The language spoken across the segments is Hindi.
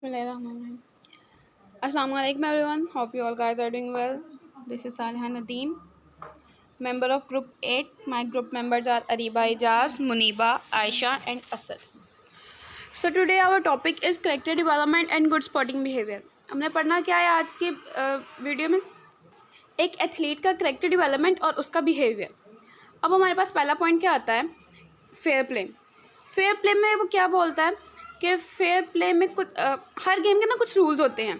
Assalamu alaikum everyone. Hope you all guys are doing well. This is Salha Nadeem, member of Group 8. My group members are Ariba Ijaz, Muniba, Aisha and Asad. So today our topic is character development and good sporting behavior. हमने पढ़ना क्या है आज की वीडियो में, एक एथलीट का करेक्टर डेवलपमेंट और उसका बिहेवियर। अब हमारे पास पहला पॉइंट क्या आता है, फेयर प्ले। फेयर प्ले में वो क्या बोलता है कि फेयर प्ले में कुछ हर गेम के ना कुछ रूल्स होते हैं,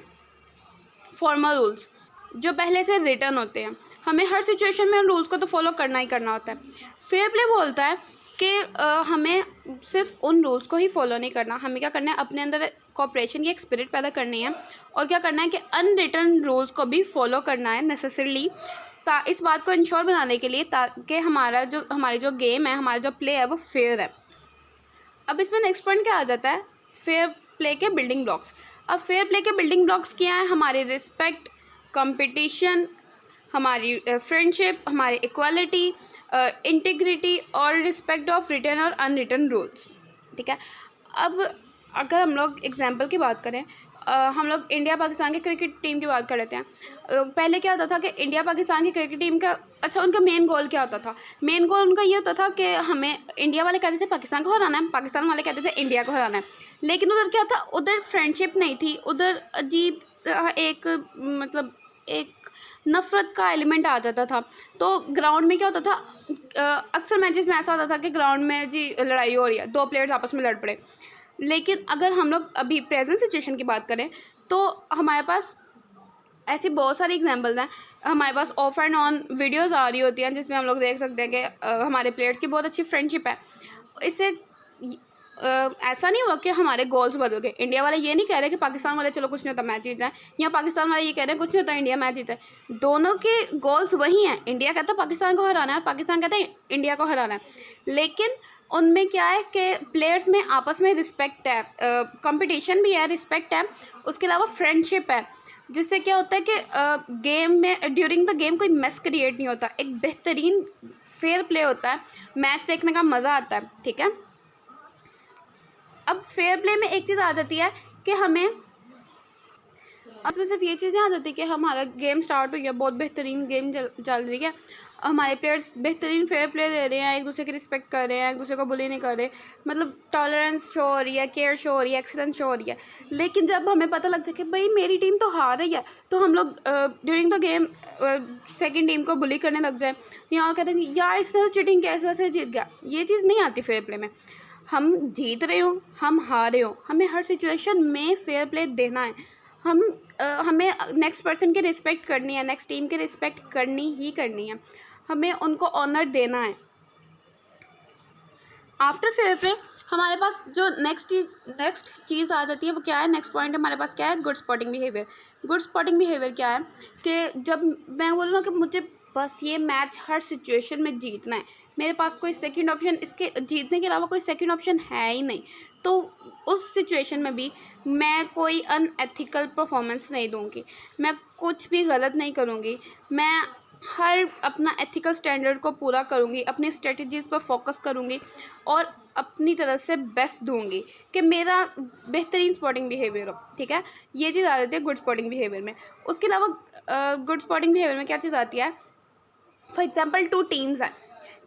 फॉर्मल रूल्स जो पहले से रिटर्न होते हैं। हमें हर सिचुएशन में उन रूल्स को तो फॉलो करना ही करना होता है। फेयर प्ले बोलता है कि हमें सिर्फ उन रूल्स को ही फॉलो नहीं करना, हमें क्या करना है, अपने अंदर कोऑपरेशन की एक स्पिरिट पैदा करनी है और क्या करना है कि अनरिटन रूल्स को भी फॉलो करना है नेसेसरली, इस बात को इंश्योर बनाने के लिए ताकि हमारी जो गेम है, हमारा जो प्ले है वो फेयर है। अब इसमें नेक्स्ट पॉइंट क्या आ जाता है, फेयर प्ले के बिल्डिंग ब्लॉक्स। अब फेयर प्ले के बिल्डिंग ब्लॉक्स क्या है, हमारी रिस्पेक्ट, कंपटीशन, हमारी फ्रेंडशिप, हमारी इक्वालिटी, इंटीग्रिटी और रिस्पेक्ट ऑफ रिटन और अनरिटन रूल्स। ठीक है। अब अगर हम लोग एग्जांपल की बात करें, हम लोग इंडिया पाकिस्तान की क्रिकेट टीम की बात कर लेते हैं। पहले क्या होता था कि इंडिया पाकिस्तान की क्रिकेट टीम का उनका मेन गोल क्या होता था, मेन गोल उनका ये होता था कि हमें, इंडिया वाले कहते थे पाकिस्तान को हराना है, पाकिस्तान वाले कहते थे इंडिया को हराना है। लेकिन उधर क्या था, उधर फ्रेंडशिप नहीं थी, उधर अजीब एक मतलब एक नफ़रत का एलिमेंट आ जाता था। तो ग्राउंड में क्या होता था, अक्सर मैचेस में ऐसा होता था कि ग्राउंड में जी लड़ाई हो रही है, दो प्लेयर्स आपस में लड़ पड़े। लेकिन अगर हम लोग अभी प्रेजेंट सिचुएशन की बात करें तो हमारे पास ऐसी बहुत सारी एग्जांपल्स हैं। हमारे पास ऑफ एंड ऑन वीडियोस आ रही होती हैं जिसमें हम लोग देख सकते हैं कि हमारे प्लेयर्स की बहुत अच्छी फ्रेंडशिप है। इससे ऐसा नहीं हुआ कि हमारे गोल्स बदल गए। इंडिया वाले ये नहीं कह रहे कि पाकिस्तान वाले चलो कुछ नहीं होता मैच जीत जाए, या पाकिस्तान वाले ये कह रहे हैं कुछ नहीं होता इंडिया मैच जीत जाए। दोनों के गोल्स वही हैं। इंडिया कहता है पाकिस्तान को हराना है, पाकिस्तान कहता है इंडिया को हराना है। लेकिन उनमें क्या है कि प्लेयर्स में आपस में रिस्पेक्ट है, कंपटीशन भी है, रिस्पेक्ट है, उसके अलावा फ्रेंडशिप है, जिससे क्या होता है कि गेम में ड्यूरिंग द गेम कोई मेस क्रिएट नहीं होता, एक बेहतरीन फेयर प्ले होता है, मैच देखने का मज़ा आता है। ठीक है। अब फेयर प्ले में एक चीज़ आ जाती है कि हमें उसमें सिर्फ ये चीज़ें आ जाती है कि हमारा गेम स्टार्ट हो गया, बहुत बेहतरीन गेम चल रही है, हमारे प्लेयर्स बेहतरीन फेयर प्ले दे रहे हैं, एक दूसरे की रिस्पेक्ट कर रहे हैं, एक दूसरे को बुली नहीं कर रहे, मतलब टॉलरेंस शो हो रही है, केयर शो हो रही है, एक्सीलेंस शो हो रही है। लेकिन जब हमें पता लगता है कि भाई मेरी टीम तो हार रही है, तो हम लोग during the game second team को बुली करने लग जाए, या कहते हैं यार इसने चीटिंग किया, इस वजह से जीत गया। ये चीज़ नहीं आती फेयर प्ले में। हम जीत रहे हो, हम हार रहे हो, हमें हर सिचुएशन में फेयर प्ले देना है। हमें नेक्स्ट पर्सन की रिस्पेक्ट करनी है, नेक्स्ट टीम की रिस्पेक्ट करनी ही करनी है, हमें उनको ऑनर देना है। आफ्टर फेयर प्ले हमारे पास जो नेक्स्ट चीज़ आ जाती है वो क्या है, नेक्स्ट पॉइंट हमारे पास क्या है, good sporting behaviour. Good sporting behaviour क्या है कि जब मैं बोलूँ ना कि मुझे बस ये मैच हर सिचुएशन में जीतना है, मेरे पास कोई सेकंड ऑप्शन, इसके जीतने के अलावा कोई सेकंड ऑप्शन है ही नहीं, तो उस सिचुएशन में भी मैं कोई अनएथिकल परफॉर्मेंस नहीं दूंगी, मैं कुछ भी गलत नहीं करूँगी, मैं हर अपना एथिकल स्टैंडर्ड को पूरा करूँगी, अपनी स्ट्रेटजीज़ पर फोकस करूँगी और अपनी तरफ से बेस्ट दूंगी कि मेरा बेहतरीन स्पोर्टिंग बिहेवियर हो। ठीक है। ये चीज़ आ जाती है गुड स्पोर्टिंग बिहेवियर में। उसके अलावा गुड स्पोर्टिंग बिहेवियर में क्या चीज़ आती है, फॉर एग्जाम्पल टू टीम्स हैं,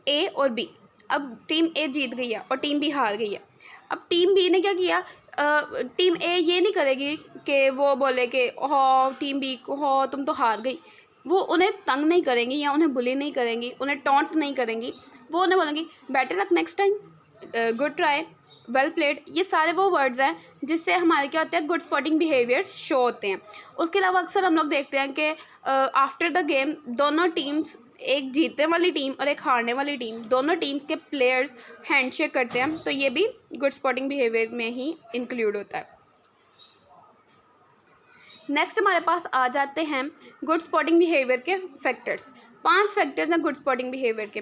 ए और बी। अब टीम ए जीत गई है और टीम बी हार गई है। अब टीम बी ने क्या किया, टीम ए ये नहीं करेगी कि वो बोले कि हो टीम बी को हो तुम तो हार गई, वो उन्हें तंग नहीं करेंगी या उन्हें बुली नहीं करेंगी, उन्हें टॉन्ट नहीं करेंगी, वो उन्हें बोलेंगी better luck next time, good try, well played. ये सारे वो वर्ड्स हैं जिससे हमारे क्या होते हैं, गुड स्पोर्टिंग बिहेवियर शो होते हैं। उसके अलावा अक्सर हम लोग देखते हैं कि आफ्टर द गेम दोनों टीम्स, एक जीतने वाली टीम और एक हारने वाली टीम, दोनों टीम्स के प्लेयर्स हैंडशेक करते हैं, तो ये भी गुड स्पोर्टिंग बिहेवियर में ही इंक्लूड होता है। नेक्स्ट हमारे पास आ जाते हैं गुड स्पोर्टिंग बिहेवियर के फैक्टर्स। 5 फैक्टर्स हैं गुड स्पोर्टिंग बिहेवियर के।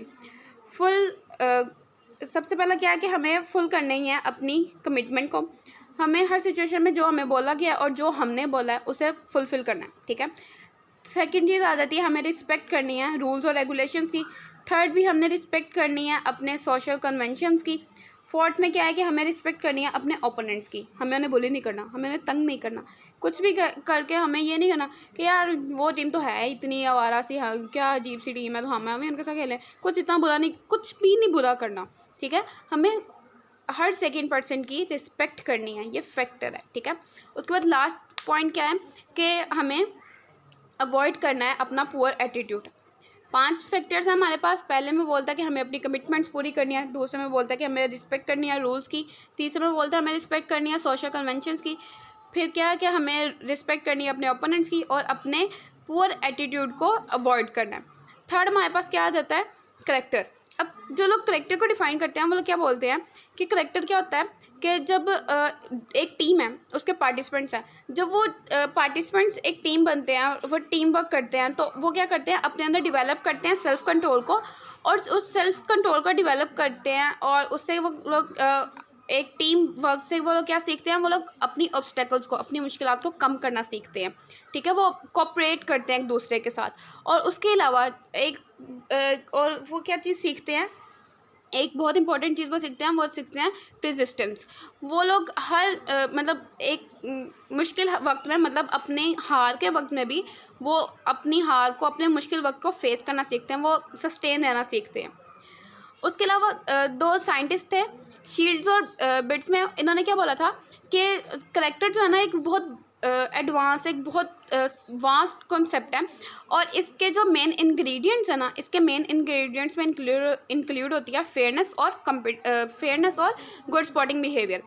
सबसे पहला क्या है कि हमें फुल करनी है अपनी कमिटमेंट को, हमें हर सिचुएशन में जो हमें बोला गया और जो हमने बोला है उसे फुलफ़िल करना है। ठीक है। सेकंड चीज़ आ जाती है हमें रिस्पेक्ट करनी है रूल्स और रेगुलेशंस की। थर्ड भी हमने रिस्पेक्ट करनी है अपने सोशल कन्वेंशंस की। फोर्थ में क्या है कि हमें रिस्पेक्ट करनी है अपने ओपोनेंट्स की, हमें उन्हें बुली नहीं करना, हमें उन्हें तंग नहीं करना, कुछ भी करके हमें ये नहीं करना कि यार वो टीम तो है इतनी आवारा सी, हाँ क्या अजीब सी टीम है तो हमें उनके साथ खेलें, कुछ इतना बुरा नहीं, कुछ भी नहीं बुरा करना, ठीक है। हमें हर सेकेंड पर्सन की रिस्पेक्ट करनी है, ये फैक्टर है, ठीक है। उसके बाद लास्ट पॉइंट क्या है कि हमें अवॉइड करना है अपना पुअर एटीट्यूड। 5 फैक्टर्स हैं हमारे पास। पहले में बोलता है कि हमें अपनी कमिटमेंट्स पूरी करनी है, दूसरे में बोलता है कि हमें रिस्पेक्ट करनी है रूल्स की, तीसरे में बोलता है हमें रिस्पेक्ट करनी है सोशल कन्वेंशंस की, फिर क्या है कि हमें रिस्पेक्ट करनी है अपने ओपोनेंट्स की और अपने पुअर एटीट्यूड को अवॉइड करना है। थर्ड हमारे पास क्या आ जाता है, करेक्टर। अब जो लोग करेक्टर को डिफाइन करते हैं वो लोग क्या बोलते हैं कि करेक्टर क्या होता है कि जब एक टीम है उसके पार्टिसिपेंट्स हैं, जब वो पार्टिसिपेंट्स एक टीम बनते हैं, वो टीम वर्क करते हैं, तो वो क्या करते हैं अपने अंदर डेवलप करते हैं सेल्फ कंट्रोल को, और उस सेल्फ कंट्रोल को डेवलप करते हैं और उससे वो लोग एक टीम वर्क से वो लोग क्या सीखते हैं, वो लोग अपनी ऑब्स्टेकल्स को, अपनी मुश्किलात को कम करना सीखते हैं, ठीक है। वो कोऑपरेट करते हैं एक दूसरे के साथ, और उसके अलावा और वो क्या चीज़ सीखते हैं, एक बहुत इंपॉर्टेंट चीज़ वो सीखते हैं रेजिस्टेंस। वो लोग हर मतलब एक मुश्किल वक्त में, मतलब अपने हार के वक्त में भी वो अपनी हार को, अपने मुश्किल वक्त को फेस करना सीखते हैं, वो सस्टेन रहना सीखते हैं। उसके अलावा 2 साइंटिस्ट थे शील्ड्स और बिट्स में, इन्होंने क्या बोला था कि करेक्टर जो है ना एक बहुत एडवांस, एक बहुत वास्ट कॉन्सेप्ट है, और इसके जो मेन इंग्रेडिएंट्स है ना, इसके मेन इंग्रेडिएंट्स में इंक्लूड होती है फेयरनेस और गुड स्पॉटिंग बिहेवियर।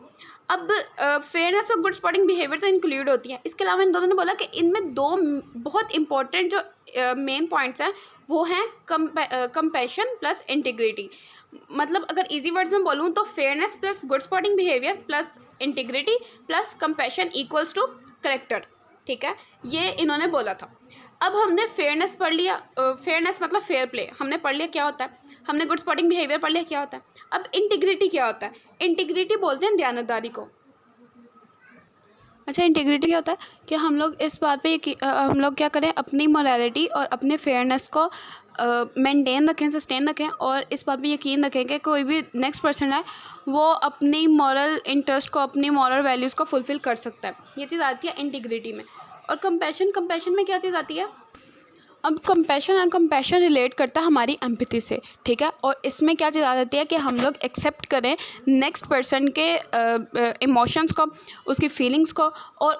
अब फेयरनेस और गुड स्पॉटिंग बिहेवियर तो इंक्लूड होती है, इसके अलावा इन दोनों ने बोला कि इनमें 2 बहुत इंपॉर्टेंट जो मेन पॉइंट्स हैं वो हैं कंपैशन प्लस इंटीग्रिटी। मतलब अगर इजी वर्ड्स में बोलूँ तो fairness plus good spotting behaviour plus integrity plus compassion equals to character, ठीक है, ये इन्होंने बोला था। अब हमने फेयरनेस पढ़ लिया, फेयरनेस मतलब फेयर प्ले हमने पढ़ लिया क्या होता है, हमने गुड स्पॉटिंग बिहेवियर पढ़ लिया क्या होता है। अब इंटीग्रिटी क्या होता है, इंटीग्रिटी बोलते हैं दयानतदारी को। अच्छा, इंटीग्रिटी क्या होता है कि हम लोग इस बात पे हम लोग क्या करें, अपनी मोरालिटी और अपने फेयरनेस को मेंटेन रखें, सस्टेन रखें, और इस बात पे यकीन रखें कि कोई भी नेक्स्ट पर्सन है वो अपनी मॉरल इंटरेस्ट को, अपनी मॉरल वैल्यूज़ को फुलफ़िल कर सकता है। ये चीज़ आती है इंटीग्रिटी में। और कंपैशन में क्या चीज़ आती है, अब कंपैशन रिलेट करता है हमारी एम्पैथी से, ठीक है। और इसमें क्या चीज़ आ जाती है कि हम लोग एक्सेप्ट करें नेक्स्ट पर्सन के इमोशंस को, उसकी फीलिंग्स को, और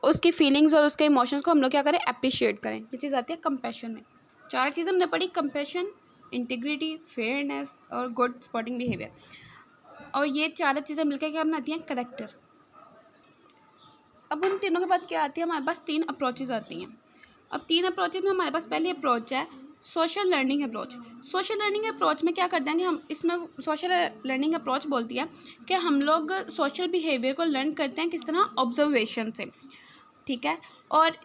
उसकी फीलिंग्स और उसके इमोशंस को हम लोग क्या करें, अप्रिशिएट करें। ये चीज़ आती है कंपैशन में। 4 चीज़ें हमने पढ़ी, कंपैशन, इंटीग्रिटी, फेयरनेस और गुड स्पॉटिंग बिहेवियर, और ये 4 चीज़ें मिलकर क्या बनाती हैं, करेक्टर। अब उन तीनों के बाद क्या आती है, हमारे पास 3 अप्रोचेज़ आती हैं। अब 3 अप्रोचेज में हमारे पास पहली अप्रोच है social learning approach. Social learning approach में क्या करते हैं कि हम इसमें, सोशल लर्निंग अप्रोच बोलती है कि हम लोग सोशल बिहेवियर को लर्न करते हैं किस तरह, ऑब्जर्वेशन से, ठीक है, और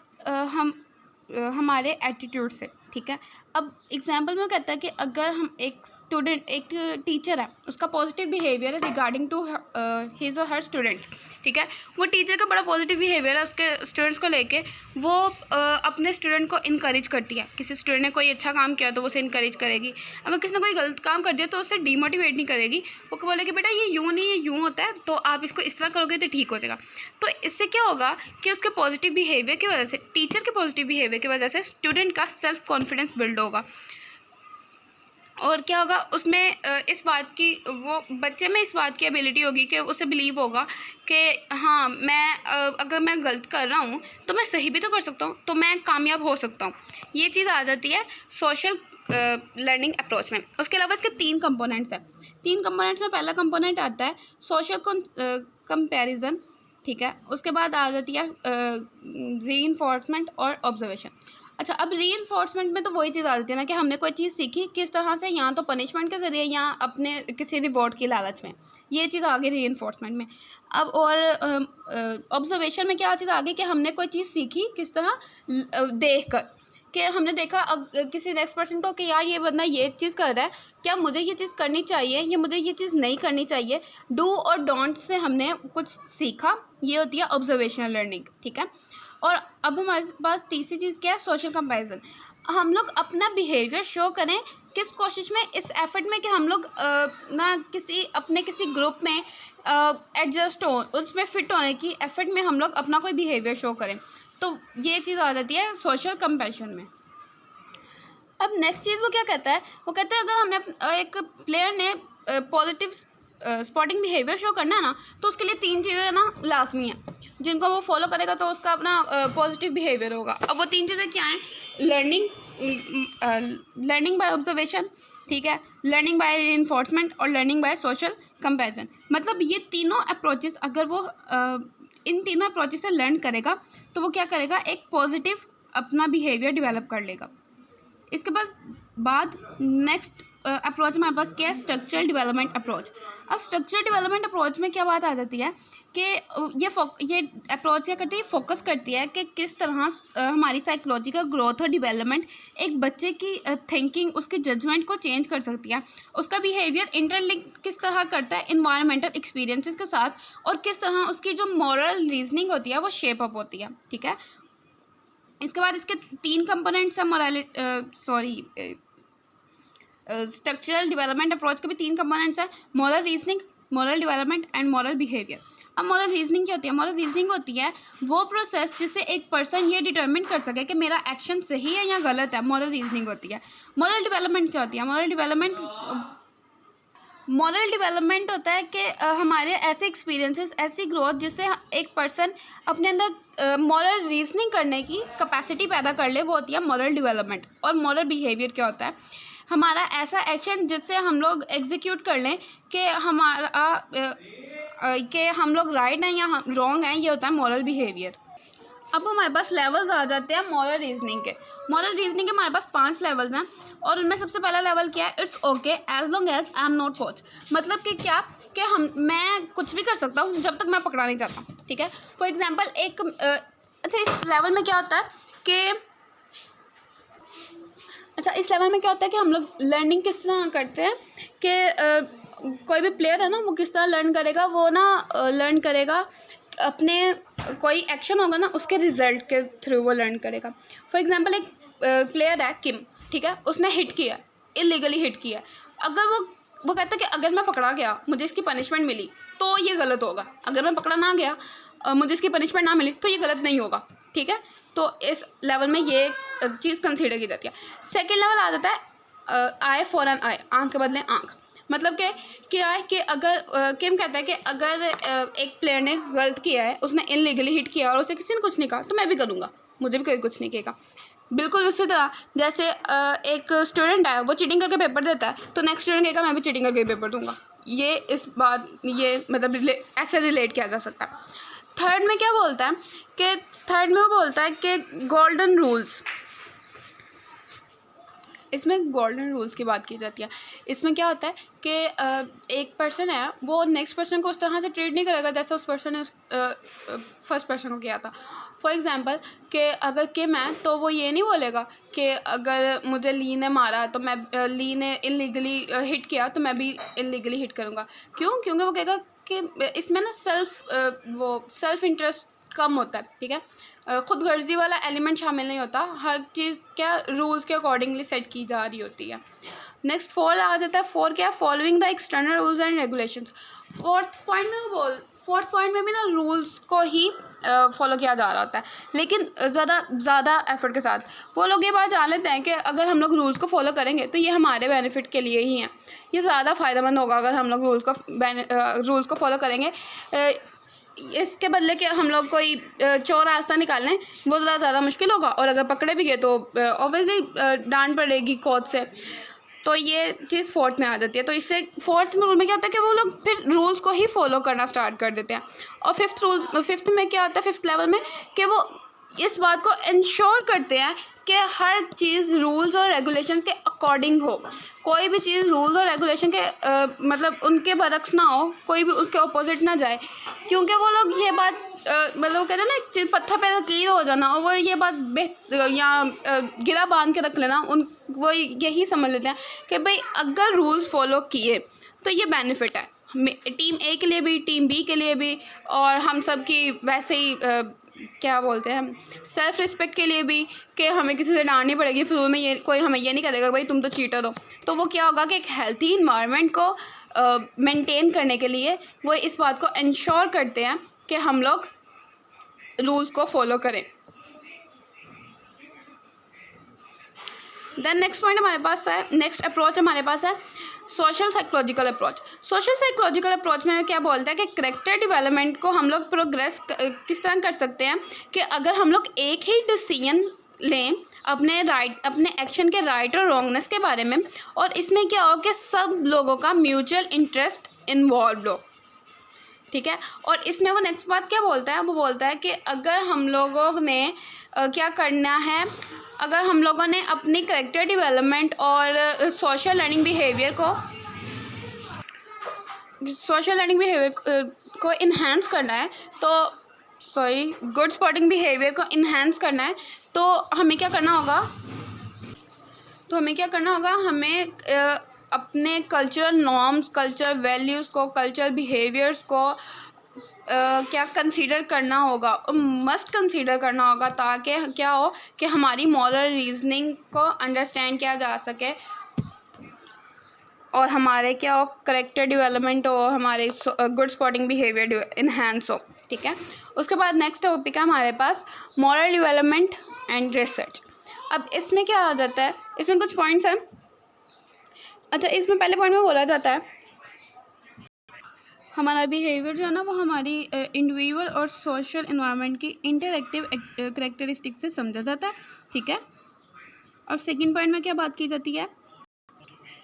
हमारे एटीट्यूड से, ठीक है। अब एग्जांपल में कहता है कि अगर हम एक टीचर है, उसका पॉजिटिव बिहेवियर है रिगार्डिंग टू हिज और हर स्टूडेंट, ठीक है, वो टीचर का बड़ा पॉजिटिव बिहेवियर है उसके स्टूडेंट्स को लेके, वो अपने स्टूडेंट को इनकरेज करती है। किसी स्टूडेंट ने कोई अच्छा काम किया तो वो उसे इनकरेज करेगी, अगर किसी ने कोई गलत काम कर दिया तो उसे डीमोटिवेट नहीं करेगी, वो बोलेगी बेटा ये यूँ नहीं, ये यूँ होता है, तो आप इसको इस तरह करोगे तो ठीक हो जाएगा। तो इससे क्या होगा कि उसके पॉजिटिव बिहेवियर की वजह से, टीचर के पॉजिटिव बिहेवियर की वजह से स्टूडेंट का सेल्फ कॉन्फिडेंस बिल्ड होगा, और क्या होगा उसमें इस बात की, वो बच्चे में इस बात की एबिलिटी होगी कि उसे बिलीव होगा कि हाँ मैं अगर मैं गलत कर रहा हूँ तो मैं सही भी तो कर सकता हूँ, तो मैं कामयाब हो सकता हूँ। ये चीज़ आ जाती है सोशल लर्निंग अप्रोच में। उसके अलावा इसके 3 कंपोनेंट्स हैं। 3 कंपोनेंट्स में पहला कंपोनेंट आता है सोशल कंपैरिजन, ठीक है। उसके बाद आ जाती है रीइंफोर्समेंट और ऑब्जर्वेशन। अच्छा, अब रीइंफोर्समेंट में तो वही चीज़ आ जाती है ना कि हमने कोई चीज़ सीखी किस तरह से, या तो पनिशमेंट के ज़रिए या अपने किसी रिवॉर्ड की लालच में, ये चीज़ आ गई रीइंफोर्समेंट में। अब और ऑब्जर्वेशन में क्या चीज़ आ गई कि हमने कोई चीज़ सीखी किस तरह, देख कर, कि हमने देखा किसी नेक्स्ट पर्सन को कि यार ये बंदा ये चीज़ कर रहा है, क्या मुझे ये चीज़ करनी चाहिए या मुझे ये चीज़ नहीं करनी चाहिए। डू और डोंट से हमने कुछ सीखा, ये होती है ऑब्जर्वेशनल लर्निंग, ठीक है। और अब हमारे पास तीसरी चीज़ क्या है, सोशल कंपैरिजन। हम लोग अपना बिहेवियर शो करें किस कोशिश में, इस एफर्ट में कि हम लोग ना किसी ग्रुप में एडजस्ट हो, उसमें फ़िट होने की एफर्ट में हम लोग अपना कोई बिहेवियर शो करें। तो ये चीज़ आ जाती है सोशल कंपैशन में। अब नेक्स्ट चीज़ वो क्या कहता है, वो कहता है अगर हमने एक प्लेयर ने पॉजिटिव स्पोर्टिंग बिहेवियर शो करना है ना, तो उसके लिए 3 चीज़ें ना लाजमी हैं, जिनको वो फॉलो करेगा तो उसका अपना पॉजिटिव बिहेवियर होगा। अब वो 3 चीज़ें क्या हैं? लर्निंग बाय ऑब्जर्वेशन, ठीक है, लर्निंग बाय रिइंफोर्समेंट और लर्निंग बाय सोशल कंपैरिजन। मतलब ये तीनों अप्रोचेस, अगर वो इन तीनों अप्रोचेस से लर्न करेगा तो वो क्या करेगा, एक पॉजिटिव अपना बिहेवियर डेवलप कर लेगा। इसके बाद नेक्स्ट अप्रोच हमारे पास क्या है? Structural development approach. अब स्ट्रक्चरल डेवलपमेंट अप्रोच में क्या बात आ जाती है कि ये अप्रोच क्या करती है? फोकस करती है कि किस तरह हमारी साइकोलॉजिकल ग्रोथ और डेवलपमेंट एक बच्चे की थिंकिंग, उसके जजमेंट को चेंज कर सकती है। उसका बिहेवियर इंटरलिंक किस तरह करता है इन्वायरमेंटल एक्सपीरियंसेस के साथ, और किस तरह उसकी जो मॉरल रीजनिंग होती है वो शेप अप होती है, ठीक है। इसके बाद इसके 3 कंपोनेंट्स हैं, स्ट्रक्चरल डेवलपमेंट अप्रोच के भी 3 कंपोनेंट्स हैं, moral reasoning, moral development and moral behaviour. अब मॉरल रीजनिंग क्या होती है? मॉरल रीजनिंग होती है वो प्रोसेस जिससे एक पर्सन ये डिटरमिन कर सके कि मेरा एक्शन सही है या गलत है, मॉरल रीजनिंग होती है। मॉरल डेवलपमेंट क्या होती है? मॉरल डेवलपमेंट होता है कि हमारे ऐसे एक्सपीरियंसेस, ऐसी ग्रोथ जिससे एक पर्सन अपने अंदर मॉरल रीजनिंग करने की कैपेसिटी पैदा कर ले, वो होती है मॉरल डेवलपमेंट। और मॉरल बिहेवियर क्या होता है? हमारा ऐसा एक्शन जिससे हम लोग एग्जीक्यूट कर लें कि हम लोग राइट हैं या हम रॉन्ग हैं, ये होता है मॉरल बिहेवियर। अब हमारे पास लेवल्स आ जाते हैं मॉरल रीजनिंग के। मॉरल रीजनिंग के हमारे पास 5 लेवल्स हैं, और उनमें सबसे पहला लेवल क्या है? It's okay as long as I am not coach. मतलब कि क्या कि मैं कुछ भी कर सकता हूँ जब तक मैं पकड़ा नहीं जाता, ठीक है। फॉर एग्जांपल अच्छा इस लेवल में क्या होता है कि हम लोग लर्निंग किस तरह करते हैं कि कोई भी प्लेयर है ना, वो किस तरह लर्न करेगा, वो ना लर्न करेगा अपने कोई एक्शन होगा ना, उसके रिजल्ट के थ्रू वो लर्न करेगा। फॉर एग्जांपल एक प्लेयर है किम, ठीक है, उसने हिट किया, इलीगली हिट किया। अगर वो कहता है कि अगर मैं पकड़ा गया, मुझे इसकी पनिशमेंट मिली तो ये गलत होगा, अगर मैं पकड़ा ना गया, मुझे इसकी पनिशमेंट ना मिली तो ये गलत नहीं होगा, ठीक है। तो इस लेवल में ये चीज़ कंसीडर की जाती है। सेकेंड लेवल आ जाता है आई फॉर एन आई, आँख के बदले आँख। मतलब क्या है कि अगर किम कहता है कि अगर एक प्लेयर ने गलत किया है, उसने इनलीगली हिट किया और उसे किसी ने कुछ नहीं कहा, तो मैं भी करूँगा, मुझे भी कोई कुछ नहीं कहेगा। बिल्कुल उसी तरह जैसे एक स्टूडेंट है, वो चीटिंग करके पेपर देता है, तो नेक्स्ट स्टूडेंट कहेगा मैं भी चीटिंग करके पेपर दूंगा। ये मतलब ऐसे रिलेट किया जा सकता है। थर्ड में क्या बोलता है कि वो बोलता है कि गोल्डन रूल्स। इसमें गोल्डन रूल्स की बात की जाती है। इसमें क्या होता है कि एक पर्सन है, वो नेक्स्ट पर्सन को उस तरह से ट्रीट नहीं करेगा जैसे उस पर्सन ने उस फर्स्ट पर्सन को किया था। फॉर एग्जांपल कि अगर किम है तो वो ये नहीं बोलेगा कि अगर मुझे ली ने मारा तो मैं ली ने इलीगली हिट किया तो मैं भी इलीगली हिट करूँगा। क्योंकि वो कहेगा कि इसमें ना सेल्फ इंटरेस्ट कम होता है, ठीक है। खुद गर्जी वाला एलिमेंट शामिल नहीं होता, हर चीज़ क्या रूल्स के अकॉर्डिंगली सेट की जा रही होती है। नेक्स्ट 4 आ जाता है। 4 क्या? Following the external rules and regulations. Fourth point में भी ना रूल्स को ही फॉलो किया जा रहा होता है, लेकिन ज़्यादा एफर्ट के साथ। वो लोग ये बात जान लेते हैं कि अगर हम लोग रूल्स को फॉलो करेंगे तो ये हमारे बेनिफिट के लिए ही हैं, ये ज़्यादा फ़ायदेमंद होगा अगर हम लोग रूल्स को फॉलो करेंगे। इसके बदले कि हम लोग कोई चोर रास्ता निकाल लें, वो ज़्यादा मुश्किल होगा, और अगर पकड़े भी गए तो ऑब्वियसली डांट पड़ेगी कोर्ट से। तो ये चीज़ 4th में आ जाती है। तो इससे 4th में रूल में क्या होता है कि वो लोग फिर रूल्स को ही फॉलो करना स्टार्ट कर देते हैं। और 5th में क्या होता है, 5th लेवल में, कि वो इस बात को इंश्योर करते हैं कि हर चीज़ रूल्स और रेगुलेशंस के अकॉर्डिंग हो। कोई भी चीज़ रूल्स और रेगुलेशन के मतलब उनके बरक्स ना हो, कोई भी उसके ऑपोजिट ना जाए। क्योंकि वो लोग ये बात मतलब कहते हैं ना, एक चीज़ पत्थर पे लकीर हो जाना, और वो ये बात गिला बांध के रख लेना, वो यही समझ लेते हैं कि भाई अगर रूल्स फॉलो किए तो ये बेनिफिट है टीम ए के लिए भी, टीम बी के लिए भी, और हम सब की वैसे ही क्या बोलते हैं, सेल्फ रिस्पेक्ट के लिए भी, कि हमें किसी से डांटनी पड़ेगी फिजूल में, ये कोई हमें ये नहीं करेगा भाई तुम तो चीटर हो। तो वो क्या होगा कि एक हेल्थी इन्वायरमेंट को मेंटेन करने के लिए वो इस बात को इंश्योर करते हैं कि हम लोग रूल्स को फॉलो करें। देन नेक्स्ट पॉइंट हमारे पास है, नेक्स्ट अप्रोच हमारे पास है social psychological approach. Social psychological approach में क्या बोलता है कि करेक्टर डेवलपमेंट को हम लोग प्रोग्रेस किस तरह कर सकते हैं कि अगर हम लोग एक ही डिसीजन लें अपने एक्शन के राइट और रॉन्गनेस के बारे में, और इसमें क्या हो कि सब लोगों का म्यूचुअल इंटरेस्ट इन्वॉल्व हो, ठीक है। और इसमें वो नेक्स्ट बात क्या बोलता है, वो बोलता है कि अगर हम लोगों ने क्या करना है, अगर हम लोगों ने अपनी करेक्टर डेवलपमेंट और सोशल लर्निंग बिहेवियर को इन्हांस करना है, तो गुड स्पॉटिंग बिहेवियर को इन्हांस करना है, तो हमें क्या करना होगा, हमें अपने कल्चरल नॉर्म्स, कल्चरल वैल्यूज़ को, कल्चरल बिहेवियर्स को क्या कंसीडर करना होगा, मस्ट कंसीडर करना होगा, ताकि क्या हो कि हमारी मॉरल रीजनिंग को अंडरस्टैंड किया जा सके और हमारे क्या हो करेक्टर डेवलपमेंट हो, हमारे गुड स्पॉटिंग बिहेवियर इन्हांस हो, ठीक है। उसके बाद नेक्स्ट टॉपिक है हमारे पास मॉरल डेवलपमेंट एंड रिसर्च। अब इसमें क्या आ जाता है, इसमें कुछ पॉइंट्स हैं। अच्छा, इसमें पहले पॉइंट में बोला जाता है हमारा बिहेवियर जो है ना वो हमारी इंडिविजुअल और सोशल इन्वायरमेंट की इंटरएक्टिव करेक्टरिस्टिक से समझा जाता है, ठीक है। और सेकंड पॉइंट में क्या बात की जाती है,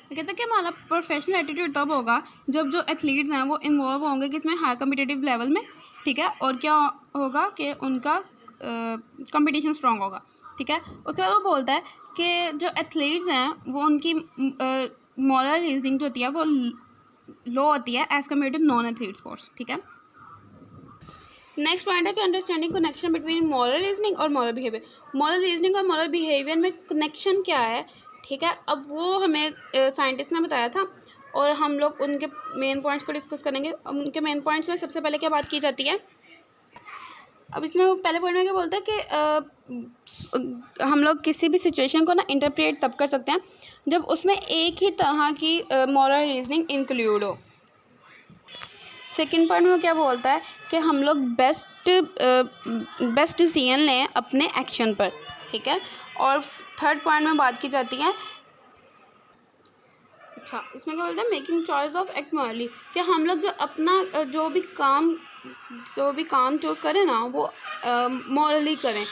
कहते हैं कि हमारा प्रोफेशनल एटीट्यूड तब होगा जब जो एथलीट्स हैं वो इन्वॉल्व होंगे किसमें, हाई कम्पिटिटिव लेवल में, ठीक है। और क्या होगा कि उनका कंपटीशन स्ट्रॉन्ग होगा, ठीक है। उसके बाद वो बोलता है कि जो एथलीट्स हैं वो उनकी मॉरल रीजनिंग जो होती है वो लो होती है as compare to non athlete sports, ठीक है। नेक्स्ट पॉइंट है कि understanding connection between moral reasoning और मॉरल बिहेवियर। मॉरल रीजनिंग और मॉरल बिहेवियर में कनेक्शन क्या है, ठीक है। अब वो हमें साइंटिस्ट ने बताया था और हम लोग उनके मेन पॉइंट्स को डिस्कस करेंगे। अब उनके मेन पॉइंट्स में सबसे पहले क्या बात की जाती है, अब इसमें वो पहले पॉइंट में क्या बोलता है कि हम लोग किसी भी सिचुएशन को ना इंटरप्रेट तब कर सकते हैं जब उसमें एक ही तरह की मॉरल रीजनिंग इंक्लूड हो। सेकंड पॉइंट में क्या बोलता है कि हम लोग बेस्ट डिसीजन लें अपने एक्शन पर, ठीक है। और थर्ड पॉइंट में बात की जाती है, अच्छा इसमें क्या बोलते हैं, making choice of act morally, कि हम लोग जो अपना जो भी काम चूज़ करें ना वो मॉरली करें।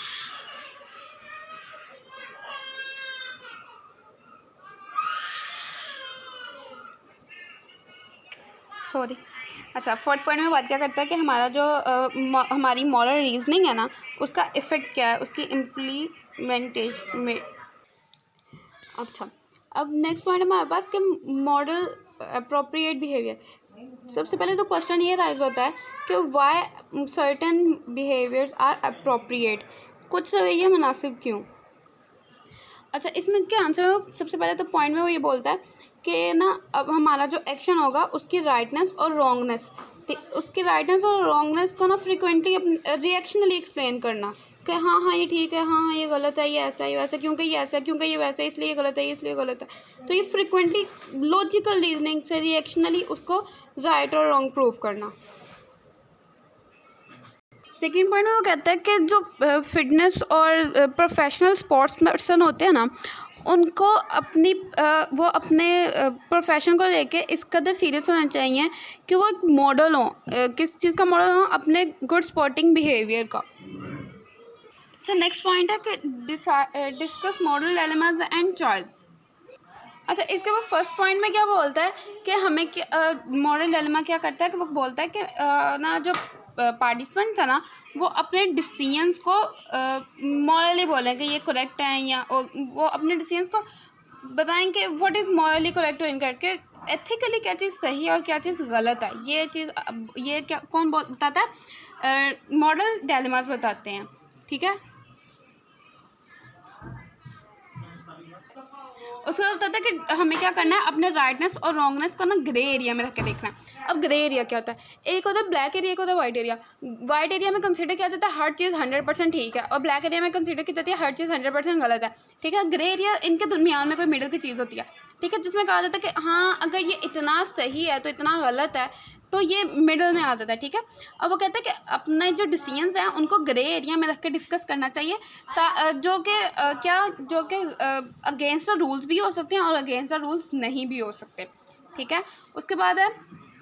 सॉरी, अच्छा फोर्थ पॉइंट में बात क्या करता है कि हमारा जो हमारी मॉरल रीजनिंग है ना उसका इफ़ेक्ट क्या है, उसकी इम्प्लीमेंटेशन में। अच्छा, अब नेक्स्ट पॉइंट है हमारे पास कि मॉरल अप्रोप्रिएट बिहेवियर। सबसे पहले तो क्वेश्चन ये राइज होता है कि why certain behaviours are appropriate, कुछ रवैये मुनासिब क्यों। अच्छा, इसमें क्या आंसर है, सबसे पहले तो पॉइंट में वो ये बोलता है कि ना अब हमारा जो एक्शन होगा उसकी राइटनेस और रॉन्गनेस, उसकी राइटनेस और रॉन्गनेस को ना फ्रिक्वेंटली रिएक्शनली एक्सप्लेन करना कि हाँ ये ठीक है, हाँ ये गलत है, ये ऐसा है, ये वैसा, क्योंकि ये ऐसा है, क्योंकि ये वैसा है, इसलिए गलत है, इसलिए गलत है। तो ये फ्रिक्वेंटली लॉजिकल रीजनिंग से रिएक्शनली उसको राइट और रॉन्ग प्रूव करना। सेकेंड पॉइंट में वो कहता है कि जो फिटनेस और प्रोफेशनल स्पोर्ट्स पर्सन होते हैं ना उनको वो अपने प्रोफेशन को लेके इस कदर सीरियस होना चाहिए कि वो एक मॉडल हो, किस चीज़ का मॉडल हो, अपने गुड स्पोर्टिंग बिहेवियर का। अच्छा, नेक्स्ट पॉइंट है कि discuss model dilemmas and choice. अच्छा, इसके बाद फर्स्ट पॉइंट में क्या बोलता है कि हमें मॉरल डायलेमा क्या करता है कि वो बोलता है कि ना जो पार्टिसिपेंट्स है ना वो अपने डिसीजंस को मॉरली बोलें कि ये करेक्ट है, या वो अपने डिसीजंस को बताएं कि व्हाट इज़ मॉरली करेक्ट और इनकरेक्ट, कि एथिकली क्या चीज़ सही है और क्या चीज़ गलत है। ये क्या कौन बताता है, मॉरल डायलेमास बताते हैं, ठीक है। उसके बाद बताता है कि हमें क्या करना है, अपने राइटनेस और रॉन्गनेस को ना ग्रे एरिया में रख के देखना है। अब ग्रे एरिया क्या होता है, एक होता है ब्लैक एरिया, एक होता है वाइट एरिया। वाइट एरिया में कंसिडर किया जाता है हर चीज़ 100% ठीक है, और ब्लैक एरिया में कंसिडर की जाती है हर चीज़ 100% गलत है। ठीक है, ग्रे एरिया इनके दरमियान में कोई मिडिल की चीज़ होती है। ठीक है, जिसमें कहा जाता है कि हाँ अगर ये इतना सही है तो इतना गलत है, तो ये मिडल में आ जाता है। ठीक है, अब वो कहते हैं कि अपने जो डिसीजंस हैं उनको ग्रे एरिया में रख के डिस्कस करना चाहिए, जो कि जो कि अगेंस्ट द रूल्स भी हो सकते हैं और अगेंस्ट द रूल्स नहीं भी हो सकते। ठीक है, उसके बाद है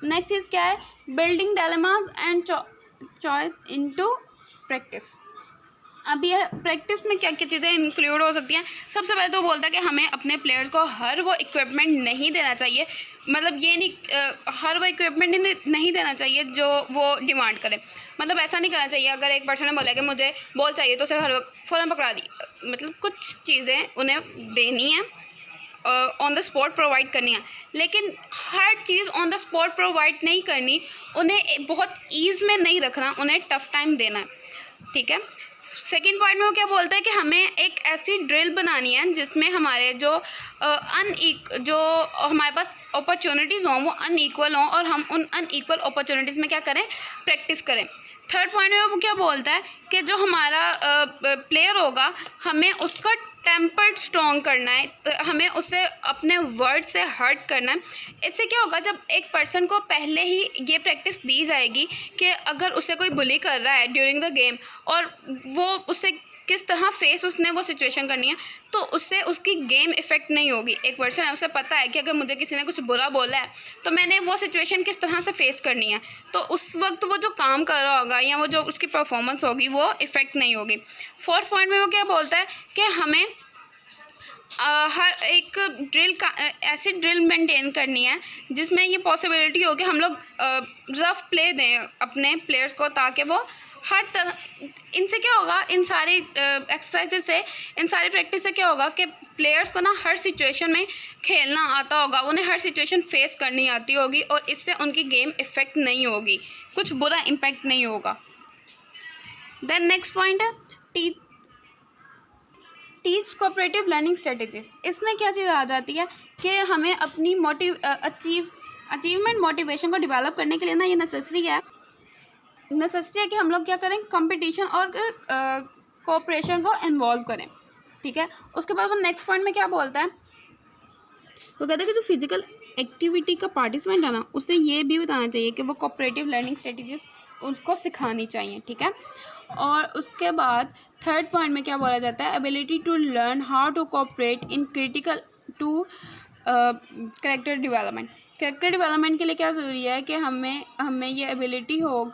नेक्स्ट चीज़ क्या है, building dilemmas and choice into practice. अब ये प्रैक्टिस में क्या क्या चीज़ें इंक्लूड हो सकती हैं। सबसे पहले तो बोलता है कि हमें अपने प्लेयर्स को हर वो इक्विपमेंट नहीं देना चाहिए, मतलब ये नहीं हर वो इक्विपमेंट नहीं देना चाहिए जो वो डिमांड करे। मतलब ऐसा नहीं करना चाहिए, अगर एक पर्सन ने बोला कि मुझे बॉल चाहिए तो उसे हर वक्त फ़ौरन पकड़ा दी। मतलब कुछ चीज़ें उन्हें देनी है, ऑन द स्पॉट प्रोवाइड करनी है, लेकिन हर चीज़ ऑन द स्पॉट प्रोवाइड नहीं करनी, उन्हें बहुत ईज़ में नहीं रखना, उन्हें टफ़ टाइम देना है। ठीक है, सेकेंड पॉइंट में वो क्या बोलता है कि हमें एक ऐसी ड्रिल बनानी है जिसमें हमारे जो जो हमारे पास अपॉर्चुनिटीज़ हों वो अनईक्वल हों, और हम उन अनईक्वल अपॉर्चुनिटीज़ में क्या करें, प्रैक्टिस करें। थर्ड पॉइंट में वो क्या बोलता है कि जो हमारा प्लेयर होगा हमें उसका टेम्पर्ड स्ट्रॉन्ग करना है, हमें उसे अपने वर्ड से हर्ट करना है। इससे क्या होगा, जब एक पर्सन को पहले ही ये प्रैक्टिस दी जाएगी कि अगर उसे कोई बुली कर रहा है ड्यूरिंग द गेम और वो उससे किस तरह फेस उसने वो सिचुएशन करनी है, तो उससे उसकी गेम इफ़ेक्ट नहीं होगी। एक पर्सन है, उसे पता है कि अगर मुझे किसी ने कुछ बुरा बोला है तो मैंने वो सिचुएशन किस तरह से फेस करनी है, तो उस वक्त वो जो काम कर रहा होगा या वो जो उसकी परफॉर्मेंस होगी वो इफ़ेक्ट नहीं होगी। फोर्थ पॉइंट में वो क्या बोलता है कि हमें हर एक ऐसी ड्रिल मेंटेन करनी है जिसमें ये पॉसिबिलिटी हो कि हम लोग रफ प्ले दें अपने प्लेयर्स को, ताकि वो हर तरह, इनसे क्या होगा, इन सारी एक्सरसाइजेज से, इन सारी प्रैक्टिस से क्या होगा कि प्लेयर्स को ना हर सिचुएशन में खेलना आता होगा, उन्हें हर सिचुएशन फेस करनी आती होगी, और इससे उनकी गेम इफ़ेक्ट नहीं होगी, कुछ बुरा इम्पैक्ट नहीं होगा। देन नेक्स्ट पॉइंट है टीच कोऑपरेटिव लर्निंग स्ट्रेटजीज। इसमें क्या चीज़ आ जाती है कि हमें अपनी अचीवमेंट मोटिवेशन को डेवलप करने के लिए ना ये नेसेसरी है कि हम लोग क्या करें, कंपटीशन और कोऑपरेशन को इन्वॉल्व करें। ठीक है, उसके बाद वो नेक्स्ट पॉइंट में क्या बोलता है, वो कहता है कि जो फिजिकल एक्टिविटी का पार्टिसिपेंट है ना, उसे ये भी बताना चाहिए कि वो कोऑपरेटिव लर्निंग स्ट्रेटजीज उसको सिखानी चाहिए। ठीक है, और उसके बाद थर्ड पॉइंट में क्या बोला जाता है, ability to learn how to cooperate in critical to character development. Character development के लिए क्या ज़रूरी है कि हमें ये एबिलिटी हो,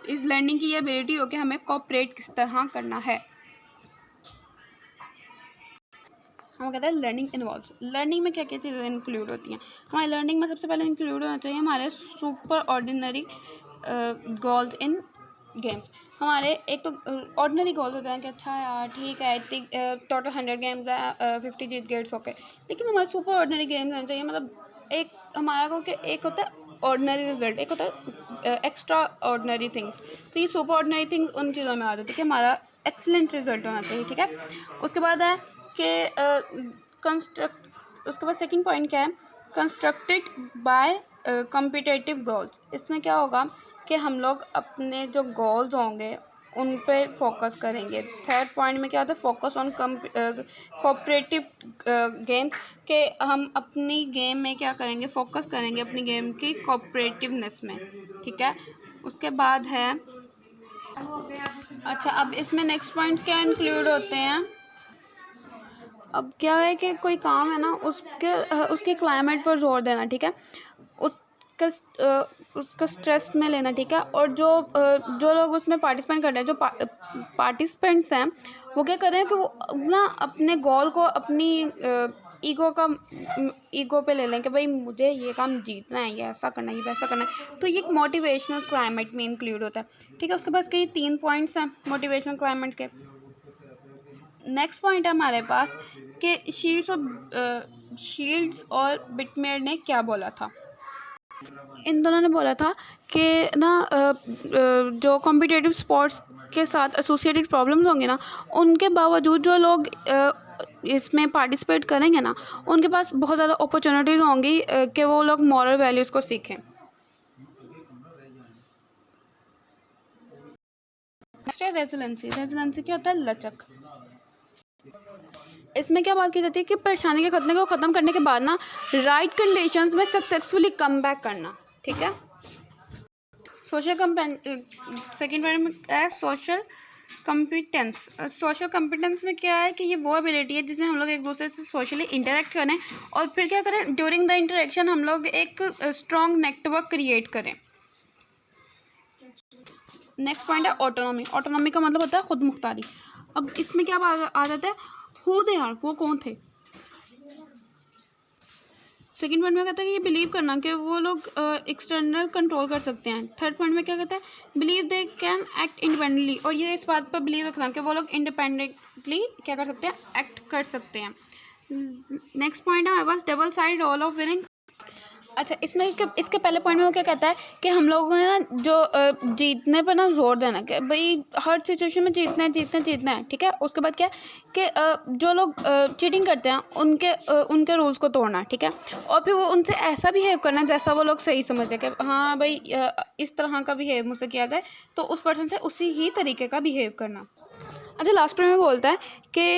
इस लर्निंग की ये एबिलिटी हो कि हमें कोऑपरेट किस तरह करना है। हम कहते हैं लर्निंग इन्वॉल्व्स। लर्निंग में क्या क्या चीज़ें इंक्लूड होती हैं, हमारी लर्निंग में सबसे पहले इंक्लूड होना चाहिए हमारे super ordinary goals in games. हमारे एक तो ऑर्डिनरी गोल्स होते हैं कि अच्छा यार ठीक है, इतनी टोटल 100 गेम्स है, 50 जीत गेट्स ओके, लेकिन हमारे सुपर ऑर्डिनरी गेम्स होने चाहिए। मतलब एक हमारा को कि एक होता है ऑर्डिनरी रिजल्ट, एक होता है एक्स्ट्रा ऑर्डिनरी थिंग्स। तो ये सुपर ऑर्डिनरी थिंग्स उन चीज़ों में आ जाती है कि हमारा एक्सीलेंट रिजल्ट होना चाहिए। ठीक है, उसके बाद है कि उसके बाद सेकंड पॉइंट क्या है, कंस्ट्रक्टेड बाय कॉम्पिटिटिव गोल्स। इसमें क्या होगा कि हम लोग अपने जो गोल्स होंगे उन पे फोकस करेंगे। थर्ड पॉइंट में क्या होता है, फोकस ऑन कोऑपरेटिव गेम्स, के हम अपनी गेम में क्या करेंगे, फोकस करेंगे अपनी गेम की कोऑपरेटिवनेस में। ठीक है, उसके बाद है अच्छा, अब इसमें नेक्स्ट पॉइंट्स क्या इंक्लूड होते हैं। अब क्या है कि कोई काम है ना, उसके क्लाइमेट पर जोर देना। ठीक है, उसका स्ट्रेस में लेना। ठीक है, और जो लोग उसमें पार्टिसिपेंट कर रहे हैं, जो पार्टिसिपेंट्स हैं, वो क्या कर रहे हैं कि वो ना अपने गोल को अपनी ईगो पे ले लें कि भाई मुझे ये काम जीतना है, ये ऐसा करना है, ये वैसा करना है। तो ये एक मोटिवेशनल क्लाइमेट में इंक्लूड होता है। ठीक है, उसके पास कई 3 पॉइंट्स हैं मोटिवेशनल क्लाइमेट के। नेक्स्ट पॉइंट है हमारे पास कि शील्ड्स और बिटमेयर ने क्या बोला था। इन दोनों ने बोला था कि ना जो कॉम्पिटिटिव स्पोर्ट्स के साथ एसोसिएटेड प्रॉब्लम्स होंगे ना, उनके बावजूद जो लोग इसमें पार्टिसिपेट करेंगे ना, उनके पास बहुत ज़्यादा अपॉर्चुनिटीज़ होंगी कि वो लोग मॉरल वैल्यूज़ को सीखें। नेक्स्ट है रेजिलेंसी। रेजिलेंसी क्या होता है? लचक। इसमें क्या बात की जाती है कि परेशानी के खतरे को ख़त्म करने के बाद ना राइट कंडीशंस में सक्सेसफुली कम बैक करना। ठीक है। सेकेंड पॉइंट में क्या है? Social competence. सोशल कम्पिटेंस में क्या है कि ये वो एबिलिटी है जिसमें हम लोग एक दूसरे से सोशली इंटरेक्ट करें और फिर क्या करें, ड्यूरिंग द इंटरेक्शन हम लोग एक स्ट्रॉन्ग नेटवर्क क्रिएट करें। नेक्स्ट पॉइंट है ऑटोनॉमी। ऑटोनॉमी का मतलब होता है खुद मुख्तारी। अब इसमें क्या आ जाता है? हु दे आर, वो कौन थे। सेकेंड पॉइंट में कहता है कि ये बिलीव करना कि वो लोग एक्सटर्नल कंट्रोल कर सकते हैं। थर्ड पॉइंट में क्या कहता है? Believe they can act independently, और ये इस बात पर बिलीव रखना कि वो लोग इंडिपेंडेंटली क्या कर सकते हैं? एक्ट कर सकते हैं। नेक्स्ट पॉइंट है हमारे पास double side role of winning. अच्छा, इसमें इसके पहले पॉइंट में वो क्या कहता है कि हम लोगों ने ना जो जीतने पर ना जोर देना, कि भाई हर सिचुएशन में जीतना है, जीतना जीतना है। ठीक है। उसके बाद क्या कि जो लोग चीटिंग करते हैं उनके रूल्स को तोड़ना। ठीक है। और फिर वो उनसे ऐसा बिहेव करना जैसा वो लोग सही समझते हैं कि हाँ भाई इस तरह का बिहेव मुझसे किया जाए तो उस पर्सन से उसी ही तरीके का बिहेव करना। अच्छा, लास्ट में बोलता है कि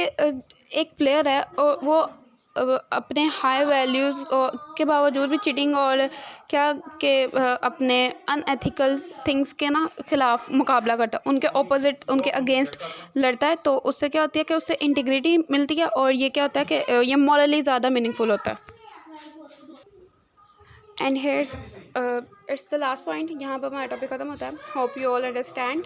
एक प्लेयर है और वो अपने हाई वैल्यूज़ के बावजूद भी चीटिंग और क्या के अपने अनएथिकल थिंग्स के ना खिलाफ मुकाबला करता है, उनके ऑपोजिट, उनके अगेंस्ट लड़ता है, तो उससे क्या होती है कि उससे इंटीग्रिटी मिलती है और ये क्या होता है कि ये मॉरली ज़्यादा मीनिंगफुल होता है। And hairs it's the last point. यहाँ पर हमारा टॉपिक ख़त्म होता है। Hope you all understand.